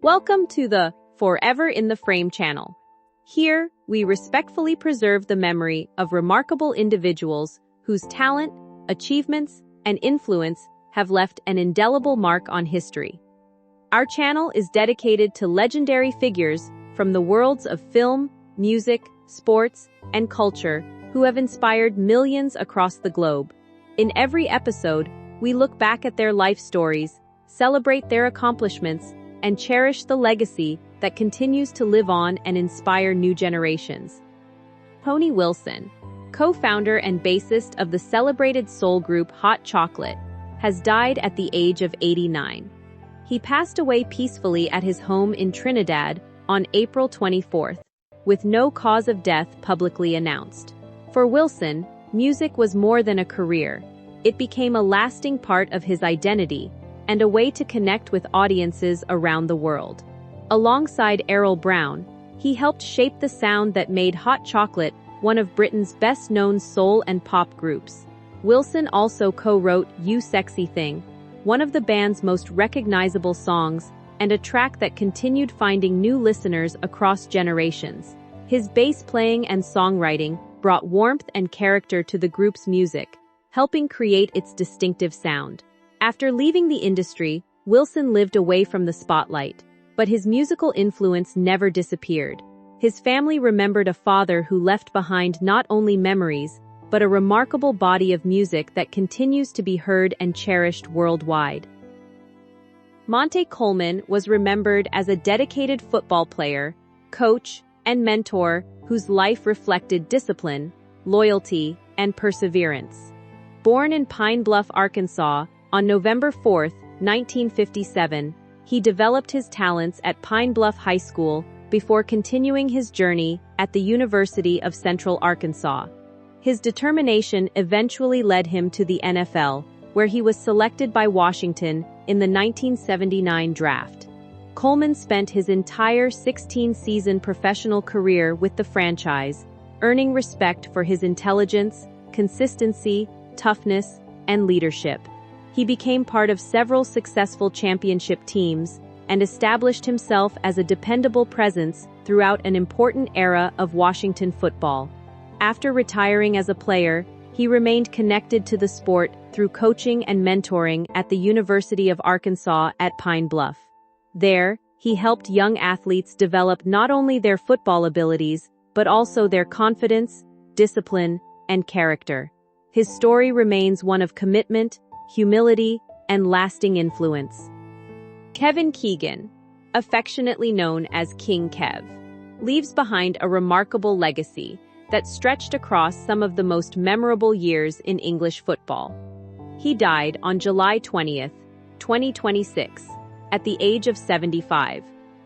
Welcome to the Forever in the Frame channel. Here, we respectfully preserve the memory of remarkable individuals whose talent, achievements, and influence have left an indelible mark on history. Our channel is dedicated to legendary figures from the worlds of film, music, sports, and culture who have inspired millions across the globe. In every episode, we look back at their life stories, celebrate their accomplishments, and cherish the legacy that continues to live on and inspire new generations. Tony Wilson, co-founder and bassist of the celebrated soul group Hot Chocolate, has died at the age of 89. He passed away peacefully at his home in Trinidad on April 24th, with no cause of death publicly announced. For Wilson, music was more than a career. It became a lasting part of his identity and a way to connect with audiences around the world. Alongside Errol Brown, he helped shape the sound that made Hot Chocolate one of Britain's best-known soul and pop groups. Wilson also co-wrote You Sexy Thing, one of the band's most recognizable songs, and a track that continued finding new listeners across generations. His bass playing and songwriting brought warmth and character to the group's music, helping create its distinctive sound. After leaving the industry, Wilson lived away from the spotlight, but his musical influence never disappeared. His family remembered a father who left behind not only memories, but a remarkable body of music that continues to be heard and cherished worldwide. Monte Coleman was remembered as a dedicated football player, coach, and mentor whose life reflected discipline, loyalty, and perseverance. Born in Pine Bluff, Arkansas, on November 4, 1957, he developed his talents at Pine Bluff High School before continuing his journey at the University of Central Arkansas. His determination eventually led him to the NFL, where he was selected by Washington in the 1979 draft. Coleman spent his entire 16-season professional career with the franchise, earning respect for his intelligence, consistency, toughness, and leadership. He became part of several successful championship teams and established himself as a dependable presence throughout an important era of Washington football. After retiring as a player, he remained connected to the sport through coaching and mentoring at the University of Arkansas at Pine Bluff. There, he helped young athletes develop not only their football abilities, but also their confidence, discipline, and character. His story remains one of commitment, humility, and lasting influence. Kevin Keegan, affectionately known as King Kev, leaves behind a remarkable legacy that stretched across some of the most memorable years in English football. He died on July 20, 2026, at the age of 75,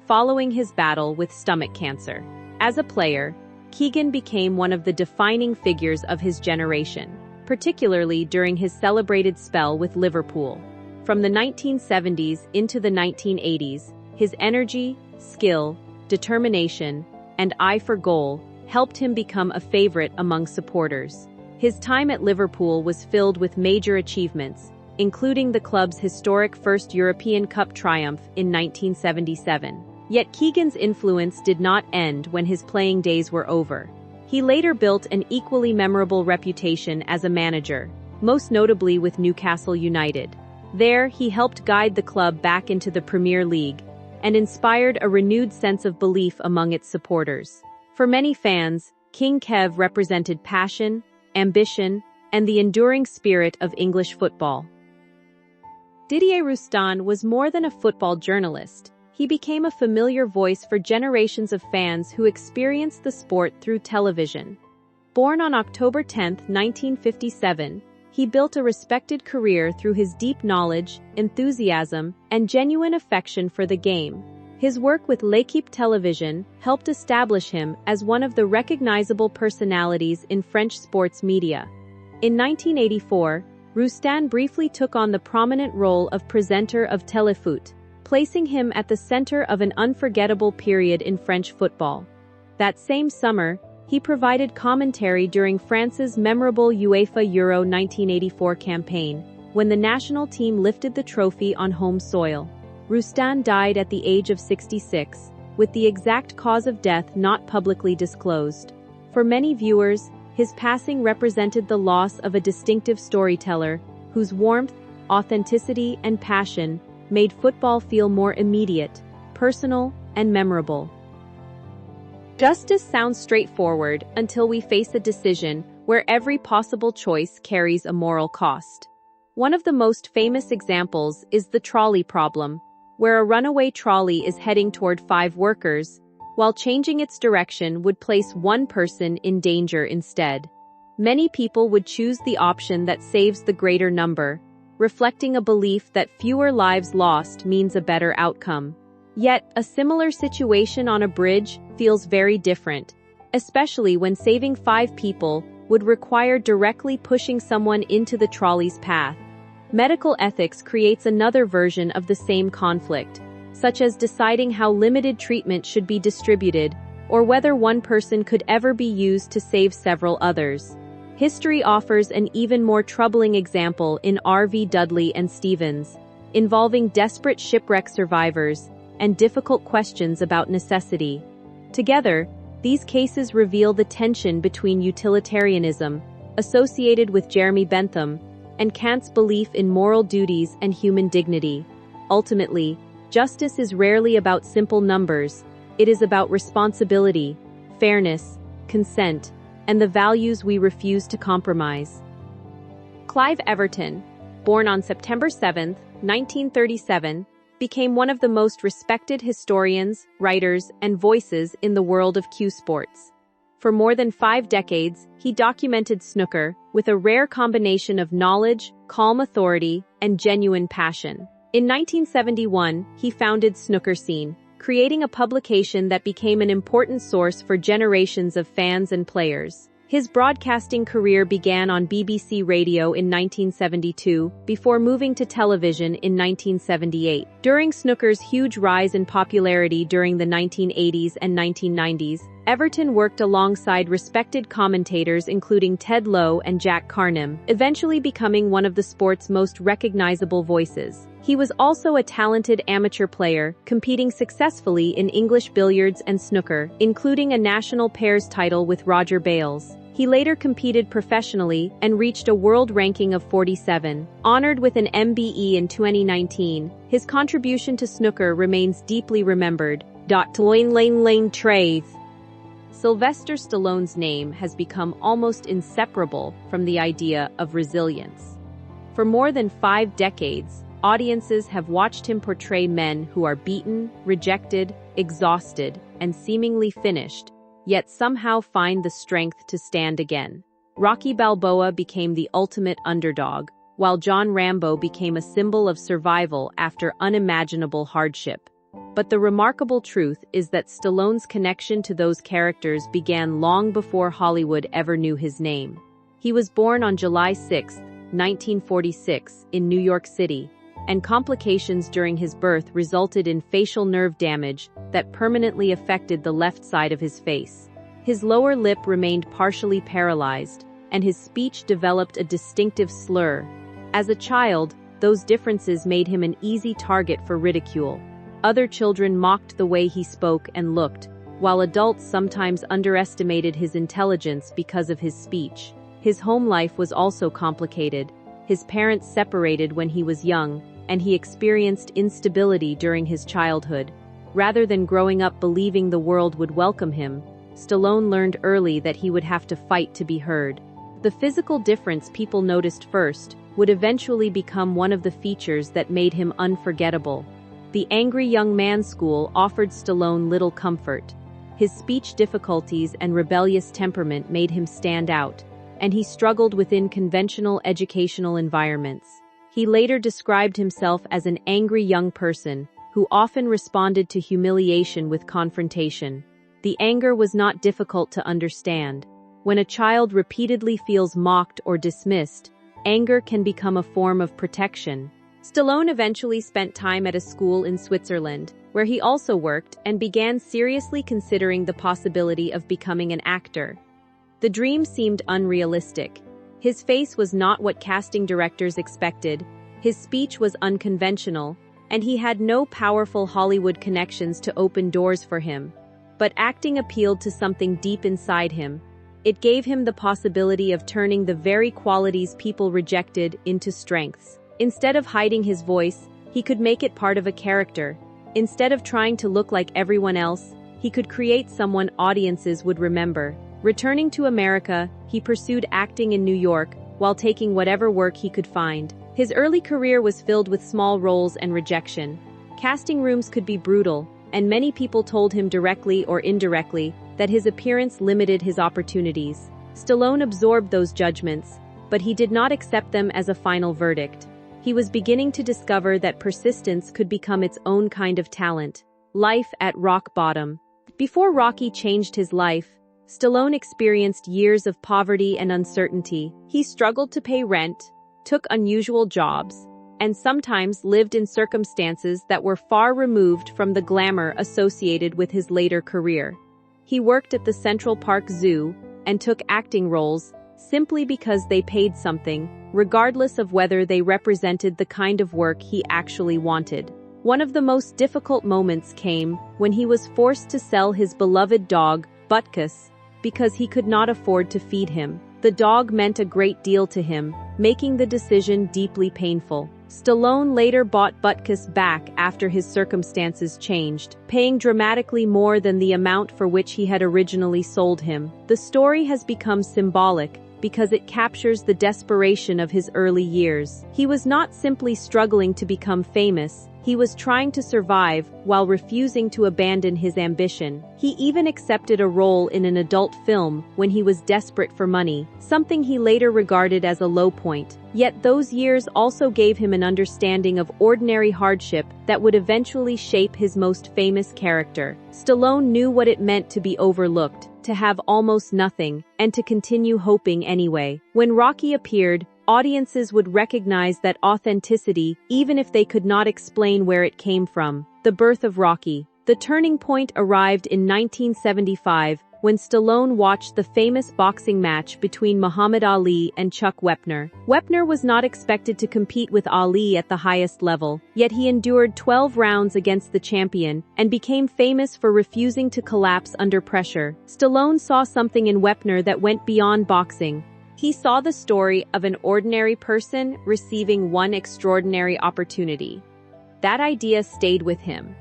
following his battle with stomach cancer. As a player, Keegan became one of the defining figures of his generation, particularly during his celebrated spell with Liverpool. From the 1970s into the 1980s, his energy, skill, determination, and eye for goal helped him become a favorite among supporters. His time at Liverpool was filled with major achievements, including the club's historic first European Cup triumph in 1977. Yet Keegan's influence did not end when his playing days were over. He later built an equally memorable reputation as a manager, most notably with Newcastle United. There, he helped guide the club back into the Premier League and inspired a renewed sense of belief among its supporters. For many fans, King Kev represented passion, ambition, and the enduring spirit of English football. Didier Rustan was more than a football journalist. He became a familiar voice for generations of fans who experienced the sport through television. Born on October 10, 1957, he built a respected career through his deep knowledge, enthusiasm, and genuine affection for the game. His work with L'Équipe Television helped establish him as one of the recognizable personalities in French sports media. In 1984, Rustan briefly took on the prominent role of presenter of Téléfoot, placing him at the center of an unforgettable period in French football. That same summer, he provided commentary during France's memorable UEFA Euro 1984 campaign, when the national team lifted the trophy on home soil. Rustan died at the age of 66, with the exact cause of death not publicly disclosed. For many viewers, his passing represented the loss of a distinctive storyteller whose warmth, authenticity, and passion made football feel more immediate, personal, and memorable. Justice sounds straightforward until we face a decision where every possible choice carries a moral cost. One of the most famous examples is the trolley problem, where a runaway trolley is heading toward 5 workers, while changing its direction would place one person in danger instead. Many people would choose the option that saves the greater number, reflecting a belief that fewer lives lost means a better outcome. Yet, a similar situation on a bridge feels very different, especially when saving 5 people would require directly pushing someone into the trolley's path. Medical ethics creates another version of the same conflict, such as deciding how limited treatment should be distributed or whether one person could ever be used to save several others. History offers an even more troubling example in R.V. Dudley and Stevens, involving desperate shipwreck survivors and difficult questions about necessity. Together, these cases reveal the tension between utilitarianism, associated with Jeremy Bentham, and Kant's belief in moral duties and human dignity. Ultimately, justice is rarely about simple numbers. It is about responsibility, fairness, consent, and the values we refuse to compromise. Clive Everton, born on September 7, 1937, became one of the most respected historians, writers, and voices in the world of cue sports. For more than 5 decades, he documented snooker with a rare combination of knowledge, calm authority, and genuine passion. In 1971, he founded Snooker Scene, creating a publication that became an important source for generations of fans and players. His broadcasting career began on BBC Radio in 1972, before moving to television in 1978. During snooker's huge rise in popularity during the 1980s and 1990s, Everton worked alongside respected commentators including Ted Lowe and Jack Carnham, eventually becoming one of the sport's most recognizable voices. He was also a talented amateur player, competing successfully in English billiards and snooker, including a national pairs title with Roger Bales. He later competed professionally and reached a world ranking of 47. Honored with an MBE in 2019, his contribution to snooker remains deeply remembered. Sylvester Stallone's name has become almost inseparable from the idea of resilience. For more than 5 decades, audiences have watched him portray men who are beaten, rejected, exhausted, and seemingly finished, yet somehow find the strength to stand again. Rocky Balboa became the ultimate underdog, while John Rambo became a symbol of survival after unimaginable hardship. But the remarkable truth is that Stallone's connection to those characters began long before Hollywood ever knew his name. He was born on July 6, 1946, in New York City, and complications during his birth resulted in facial nerve damage that permanently affected the left side of his face. His lower lip remained partially paralyzed, and his speech developed a distinctive slur. As a child, those differences made him an easy target for ridicule. Other children mocked the way he spoke and looked, while adults sometimes underestimated his intelligence because of his speech. His home life was also complicated. His parents separated when he was young, and he experienced instability during his childhood. Rather than growing up believing the world would welcome him, Stallone learned early that he would have to fight to be heard. The physical difference people noticed first would eventually become one of the features that made him unforgettable. The angry young man school offered Stallone little comfort. His speech difficulties and rebellious temperament made him stand out, and he struggled within conventional educational environments. He later described himself as an angry young person who often responded to humiliation with confrontation. The anger was not difficult to understand. When a child repeatedly feels mocked or dismissed, anger can become a form of protection. Stallone eventually spent time at a school in Switzerland, where he also worked and began seriously considering the possibility of becoming an actor. The dream seemed unrealistic. His face was not what casting directors expected, his speech was unconventional, and he had no powerful Hollywood connections to open doors for him. But acting appealed to something deep inside him. It gave him the possibility of turning the very qualities people rejected into strengths. Instead of hiding his voice, he could make it part of a character. Instead of trying to look like everyone else, he could create someone audiences would remember. Returning to America, he pursued acting in New York, while taking whatever work he could find. His early career was filled with small roles and rejection. Casting rooms could be brutal, and many people told him directly or indirectly that his appearance limited his opportunities. Stallone absorbed those judgments, but he did not accept them as a final verdict. He was beginning to discover that persistence could become its own kind of talent. Life at rock bottom. Before Rocky changed his life, Stallone experienced years of poverty and uncertainty. He struggled to pay rent, took unusual jobs, and sometimes lived in circumstances that were far removed from the glamour associated with his later career. He worked at the Central Park Zoo and took acting roles simply because they paid something, regardless of whether they represented the kind of work he actually wanted. One of the most difficult moments came when he was forced to sell his beloved dog, Butkus, because he could not afford to feed him. The dog meant a great deal to him, making the decision deeply painful. Stallone later bought Butkus back after his circumstances changed, paying dramatically more than the amount for which he had originally sold him. The story has become symbolic because it captures the desperation of his early years. He was not simply struggling to become famous, he was trying to survive while refusing to abandon his ambition. He even accepted a role in an adult film when he was desperate for money, something he later regarded as a low point. Yet those years also gave him an understanding of ordinary hardship that would eventually shape his most famous character. Stallone knew what it meant to be overlooked, to have almost nothing, and to continue hoping anyway. When Rocky appeared, audiences would recognize that authenticity, even if they could not explain where it came from. The birth of Rocky. The turning point arrived in 1975 when Stallone watched the famous boxing match between Muhammad Ali and Chuck Wepner. Wepner was not expected to compete with Ali at the highest level, yet he endured 12 rounds against the champion and became famous for refusing to collapse under pressure. Stallone saw something in Wepner that went beyond boxing. He saw the story of an ordinary person receiving one extraordinary opportunity. That idea stayed with him.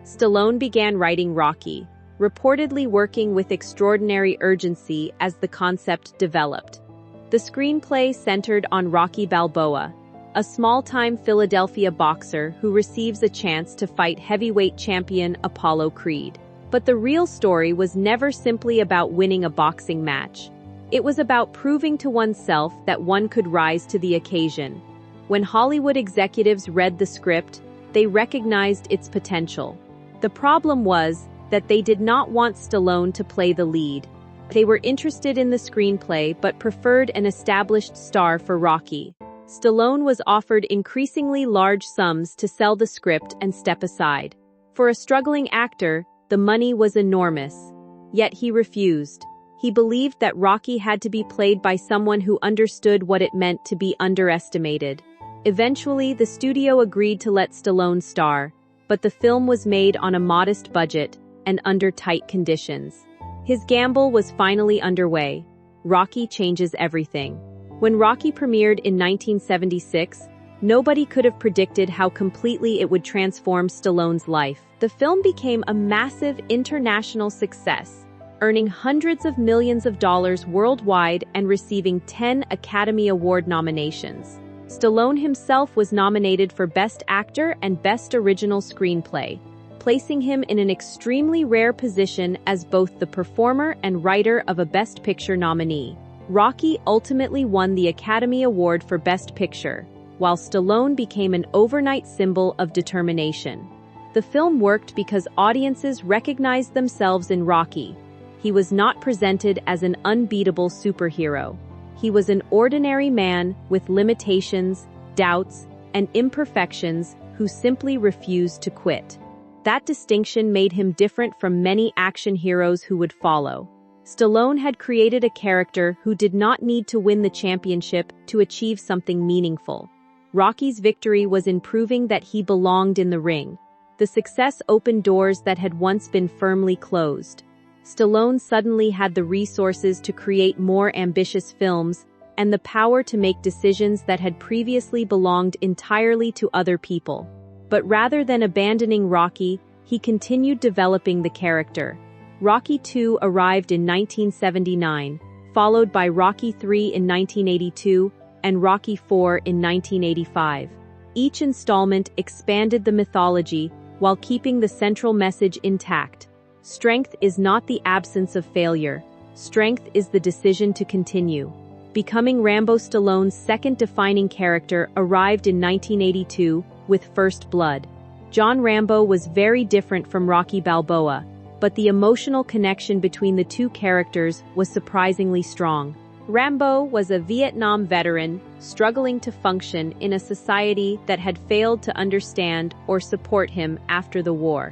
Stallone began writing Rocky, reportedly working with extraordinary urgency as the concept developed. The screenplay centered on Rocky Balboa, a small-time Philadelphia boxer who receives a chance to fight heavyweight champion Apollo Creed. But the real story was never simply about winning a boxing match. It was about proving to oneself that one could rise to the occasion. When Hollywood executives read the script, they recognized its potential. The problem was that they did not want Stallone to play the lead. They were interested in the screenplay but preferred an established star for Rocky. Stallone was offered increasingly large sums to sell the script and step aside. For a struggling actor, the money was enormous. Yet he refused. He believed that Rocky had to be played by someone who understood what it meant to be underestimated. Eventually, the studio agreed to let Stallone star, but the film was made on a modest budget and under tight conditions. His gamble was finally underway. Rocky changes everything. When Rocky premiered in 1976, nobody could have predicted how completely it would transform Stallone's life. The film became a massive international success, earning hundreds of millions of dollars worldwide and receiving 10 Academy Award nominations. Stallone himself was nominated for Best Actor and Best Original Screenplay, placing him in an extremely rare position as both the performer and writer of a Best Picture nominee. Rocky ultimately won the Academy Award for Best Picture, while Stallone became an overnight symbol of determination. The film worked because audiences recognized themselves in Rocky. He was not presented as an unbeatable superhero. He was an ordinary man with limitations, doubts, and imperfections who simply refused to quit. That distinction made him different from many action heroes who would follow. Stallone had created a character who did not need to win the championship to achieve something meaningful. Rocky's victory was in proving that he belonged in the ring. The success opened doors that had once been firmly closed. Stallone suddenly had the resources to create more ambitious films and the power to make decisions that had previously belonged entirely to other people. But rather than abandoning Rocky, he continued developing the character. Rocky II arrived in 1979, followed by Rocky III in 1982 and Rocky IV in 1985. Each installment expanded the mythology while keeping the central message intact. Strength is not the absence of failure. Strength is the decision to continue. Becoming Rambo, Stallone's second defining character, arrived in 1982 with First Blood. John Rambo was very different from Rocky Balboa, but the emotional connection between the two characters was surprisingly strong. Rambo was a Vietnam veteran struggling to function in a society that had failed to understand or support him after the war.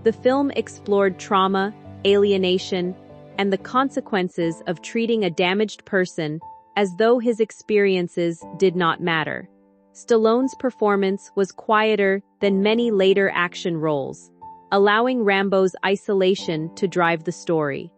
The film explored trauma, alienation, and the consequences of treating a damaged person as though his experiences did not matter. Stallone's performance was quieter than many later action roles, allowing Rambo's isolation to drive the story.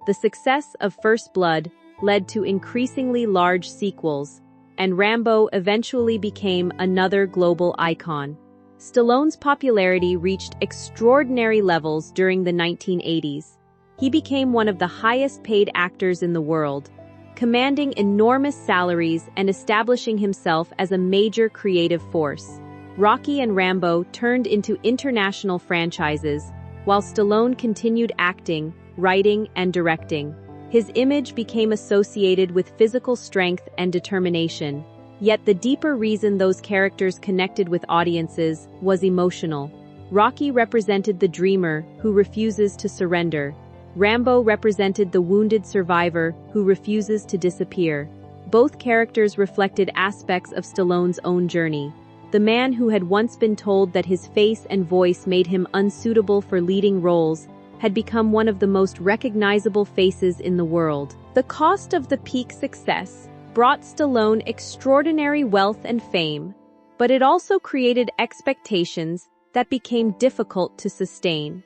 The success of First Blood led to increasingly large sequels, and Rambo eventually became another global icon. Stallone's popularity reached extraordinary levels during the 1980s. He became one of the highest-paid actors in the world, commanding enormous salaries and establishing himself as a major creative force. Rocky and Rambo turned into international franchises, while Stallone continued acting, writing, and directing. His image became associated with physical strength and determination. Yet the deeper reason those characters connected with audiences was emotional. Rocky represented the dreamer who refuses to surrender. Rambo represented the wounded survivor who refuses to disappear. Both characters reflected aspects of Stallone's own journey. The man who had once been told that his face and voice made him unsuitable for leading roles had become one of the most recognizable faces in the world. The cost of the peak success brought Stallone extraordinary wealth and fame, but it also created expectations that became difficult to sustain.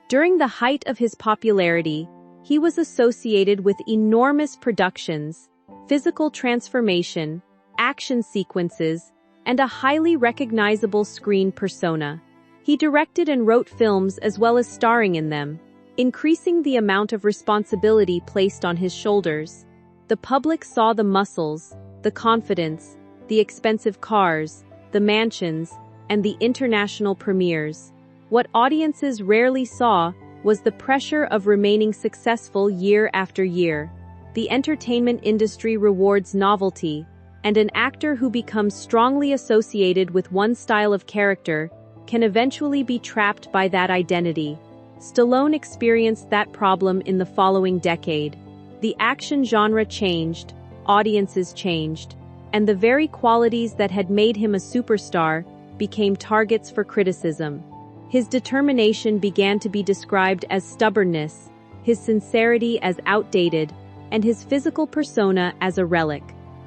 During the height of his popularity, he was associated with enormous productions, physical transformation, action sequences, and a highly recognizable screen persona. He directed and wrote films as well as starring in them, increasing the amount of responsibility placed on his shoulders. The public saw the muscles, the confidence, the expensive cars, the mansions, and the international premieres. What audiences rarely saw was the pressure of remaining successful year after year. The entertainment industry rewards novelty, and an actor who becomes strongly associated with one style of character can eventually be trapped by that identity. Stallone experienced that problem in the following decade. The action genre changed, audiences changed, and the very qualities that had made him a superstar became targets for criticism. His determination began to be described as stubbornness, his sincerity as outdated, and his physical persona as a relic.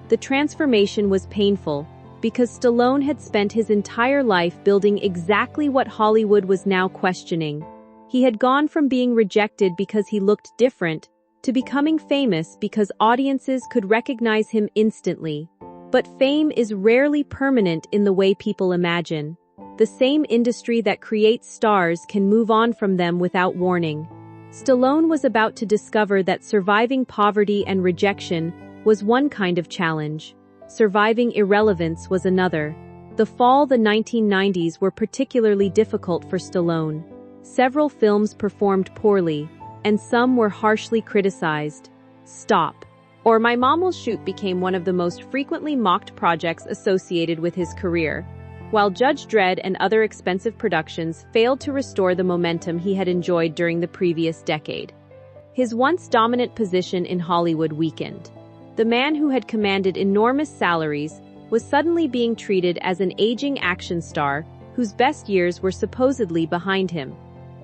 The transformation was painful, because Stallone had spent his entire life building exactly what Hollywood was now questioning. He had gone from being rejected because he looked different to becoming famous because audiences could recognize him instantly. But fame is rarely permanent in the way people imagine. The same industry that creates stars can move on from them without warning. Stallone was about to discover that surviving poverty and rejection was one kind of challenge. Surviving irrelevance was another. The 1990s were particularly difficult for Stallone. Several films performed poorly, and some were harshly criticized. Stop, or My Mom Will Shoot became one of the most frequently mocked projects associated with his career, while Judge Dredd and other expensive productions failed to restore the momentum he had enjoyed during the previous decade. His once dominant position in Hollywood weakened. The man who had commanded enormous salaries was suddenly being treated as an aging action star whose best years were supposedly behind him.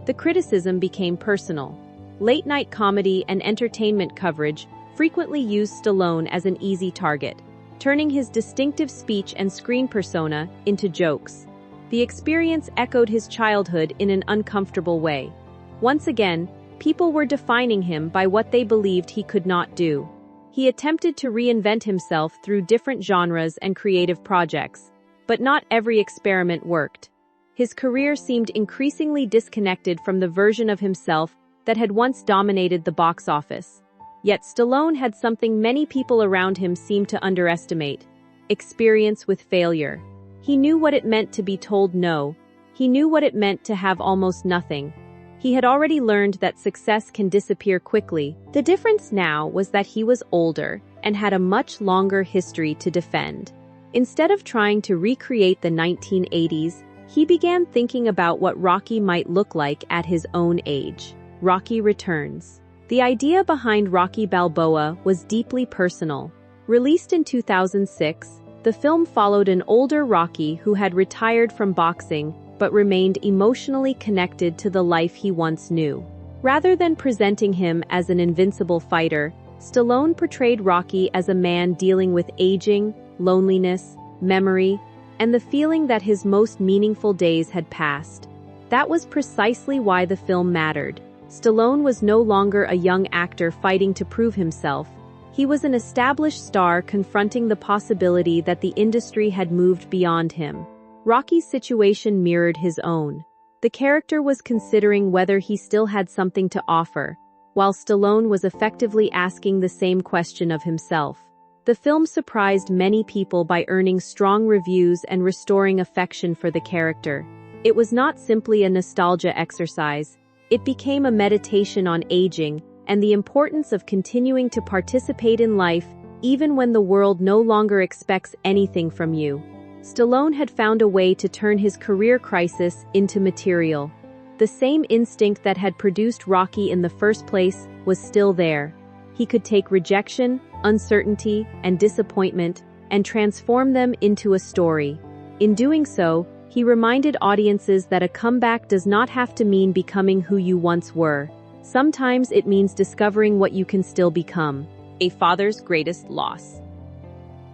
The criticism became personal. Late-night comedy and entertainment coverage frequently used Stallone as an easy target. turning his distinctive speech and screen persona into jokes. The experience echoed his childhood in an uncomfortable way. Once again, people were defining him by what they believed he could not do. He attempted to reinvent himself through different genres and creative projects, but not every experiment worked. His career seemed increasingly disconnected from the version of himself that had once dominated the box office. Yet Stallone had something many people around him seemed to underestimate: experience with failure. He knew what it meant to be told no. He knew what it meant to have almost nothing. He had already learned that success can disappear quickly. The difference now was that he was older and had a much longer history to defend. Instead of trying to recreate the 1980s, he began thinking about what Rocky might look like at his own age. Rocky Returns. The idea behind Rocky Balboa was deeply personal. Released in 2006, the film followed an older Rocky who had retired from boxing but remained emotionally connected to the life he once knew. Rather than presenting him as an invincible fighter, Stallone portrayed Rocky as a man dealing with aging, loneliness, memory, and the feeling that his most meaningful days had passed. That was precisely why the film mattered. Stallone was no longer a young actor fighting to prove himself. He was an established star confronting the possibility that the industry had moved beyond him. Rocky's situation mirrored his own. The character was considering whether he still had something to offer, while Stallone was effectively asking the same question of himself. The film surprised many people by earning strong reviews and restoring affection for the character. It was not simply a nostalgia exercise. It became a meditation on aging and the importance of continuing to participate in life even when the world no longer expects anything from you. Stallone had found a way to turn his career crisis into material. The same instinct that had produced Rocky in the first place was still there. He could take rejection, uncertainty, and disappointment and transform them into a story. In doing so, he reminded audiences that a comeback does not have to mean becoming who you once were. Sometimes it means discovering what you can still become. A father's greatest loss.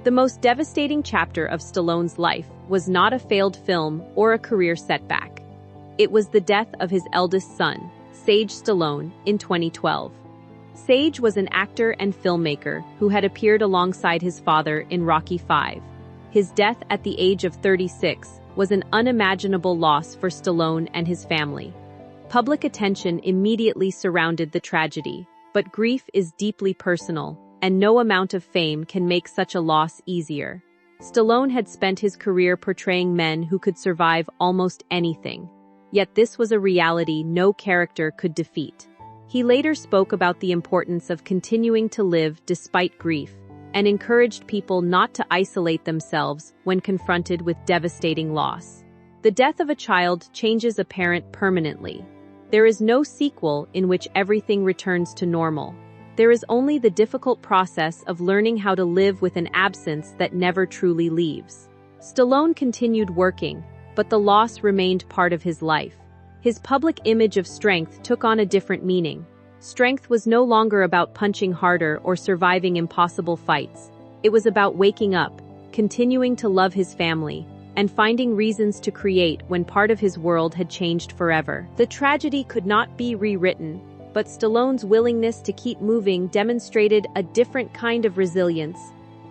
The most devastating chapter of Stallone's life was not a failed film or a career setback. It was the death of his eldest son, Sage Stallone, in 2012. Sage was an actor and filmmaker who had appeared alongside his father in Rocky V. His death at the age of 36 was an unimaginable loss for Stallone and his family. Public attention immediately surrounded the tragedy, but grief is deeply personal, and no amount of fame can make such a loss easier. Stallone had spent his career portraying men who could survive almost anything. Yet this was a reality no character could defeat. He later spoke about the importance of continuing to live despite grief, and encouraged people not to isolate themselves when confronted with devastating loss. The death of a child changes a parent permanently. There is no sequel in which everything returns to normal. There is only the difficult process of learning how to live with an absence that never truly leaves. Stallone continued working, but the loss remained part of his life. His public image of strength took on a different meaning. Strength was no longer about punching harder or surviving impossible fights. It was about waking up, continuing to love his family, and finding reasons to create when part of his world had changed forever. The tragedy could not be rewritten, but Stallone's willingness to keep moving demonstrated a different kind of resilience,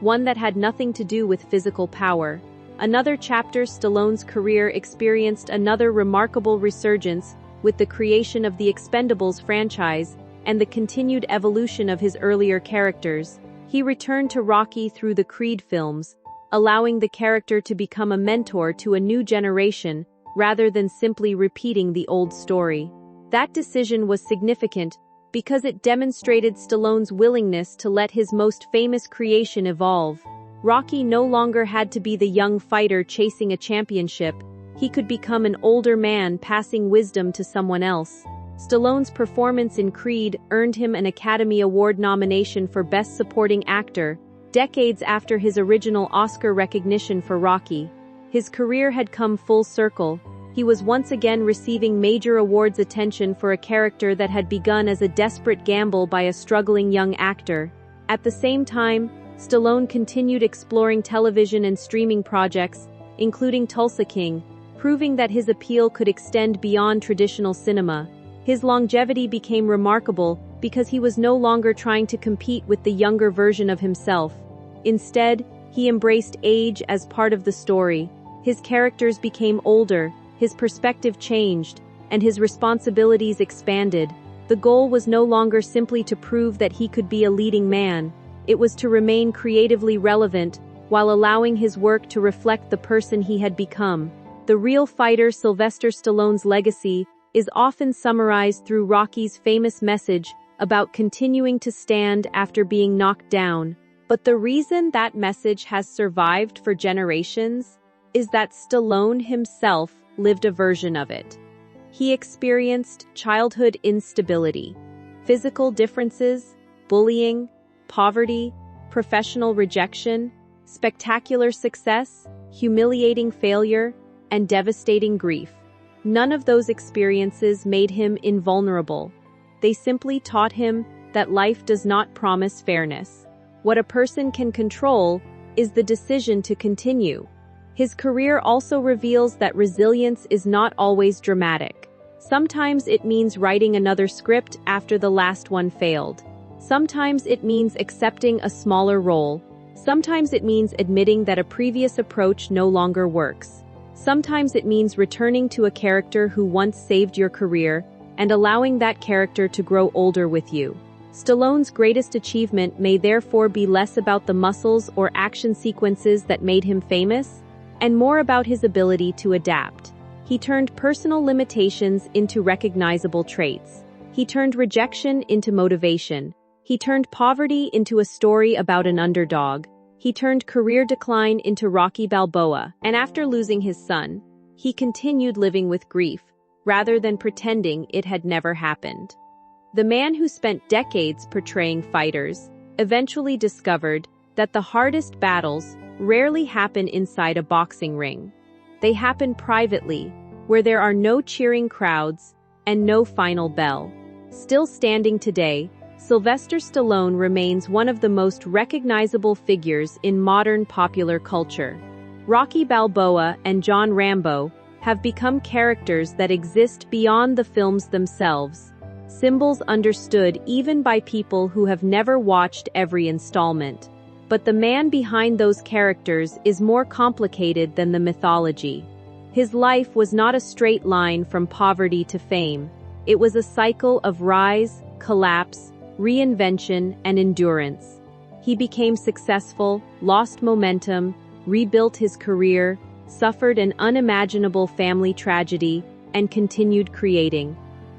one that had nothing to do with physical power. Another chapter Stallone's career experienced another remarkable resurgence with the creation of the Expendables franchise and the continued evolution of his earlier characters. He returned to Rocky through the Creed films, allowing the character to become a mentor to a new generation rather than simply repeating the old story. That decision was significant because it demonstrated Stallone's willingness to let his most famous creation evolve. Rocky no longer had to be the young fighter chasing a championship. He could become an older man passing wisdom to someone else. Stallone's performance in Creed earned him an Academy Award nomination for Best Supporting Actor, decades after his original Oscar recognition for Rocky. His career had come full circle. He was once again receiving major awards attention for a character that had begun as a desperate gamble by a struggling young actor. At the same time, Stallone continued exploring television and streaming projects, including Tulsa King, proving that his appeal could extend beyond traditional cinema. His longevity became remarkable because he was no longer trying to compete with the younger version of himself. Instead, he embraced age as part of the story. His characters became older, his perspective changed, and his responsibilities expanded. The goal was no longer simply to prove that he could be a leading man. It was to remain creatively relevant while allowing his work to reflect the person he had become. The real fighter Sylvester Stallone's legacy is often summarized through Rocky's famous message about continuing to stand after being knocked down. But the reason that message has survived for generations is that Stallone himself lived a version of it. He experienced childhood instability, physical differences, bullying, poverty, professional rejection, spectacular success, humiliating failure, and devastating grief. None of those experiences made him invulnerable. They simply taught him that life does not promise fairness. What a person can control is the decision to continue. His career also reveals that resilience is not always dramatic. Sometimes it means writing another script after the last one failed. Sometimes it means accepting a smaller role. Sometimes it means admitting that a previous approach no longer works. Sometimes it means returning to a character who once saved your career and allowing that character to grow older with you. Stallone's greatest achievement may therefore be less about the muscles or action sequences that made him famous, and more about his ability to adapt. He turned personal limitations into recognizable traits. He turned rejection into motivation. He turned poverty into a story about an underdog. He turned career decline into Rocky Balboa, and after losing his son, he continued living with grief, rather than pretending it had never happened. The man who spent decades portraying fighters eventually discovered that the hardest battles rarely happen inside a boxing ring. They happen privately, where there are no cheering crowds and no final bell. Still standing today, Sylvester Stallone remains one of the most recognizable figures in modern popular culture. Rocky Balboa and John Rambo have become characters that exist beyond the films themselves, symbols understood even by people who have never watched every installment. But the man behind those characters is more complicated than the mythology. His life was not a straight line from poverty to fame. It was a cycle of rise, collapse, reinvention, and endurance. He became successful, lost momentum, rebuilt his career, suffered an unimaginable family tragedy, and continued creating.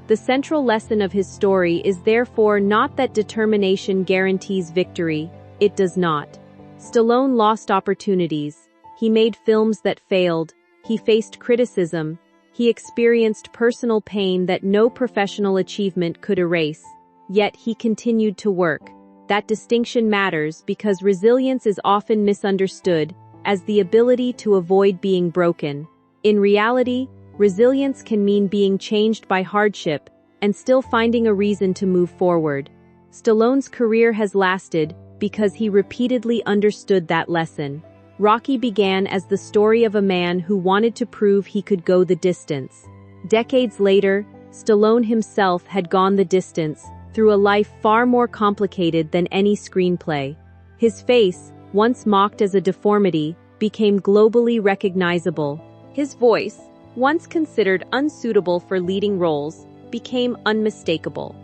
The central lesson of his story is therefore not that determination guarantees victory. It does not. Stallone lost opportunities. He made films that failed. He faced criticism. He experienced personal pain that no professional achievement could erase. Yet he continued to work. That distinction matters because resilience is often misunderstood as the ability to avoid being broken. In reality, resilience can mean being changed by hardship and still finding a reason to move forward. Stallone's career has lasted because he repeatedly understood that lesson. Rocky began as the story of a man who wanted to prove he could go the distance. Decades later, Stallone himself had gone the distance through a life far more complicated than any screenplay. His face, once mocked as a deformity, became globally recognizable. His voice, once considered unsuitable for leading roles, became unmistakable.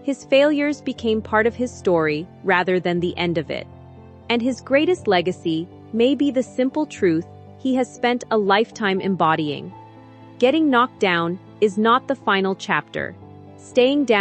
His failures became part of his story rather than the end of it. And his greatest legacy may be the simple truth he has spent a lifetime embodying. Getting knocked down is not the final chapter. Staying down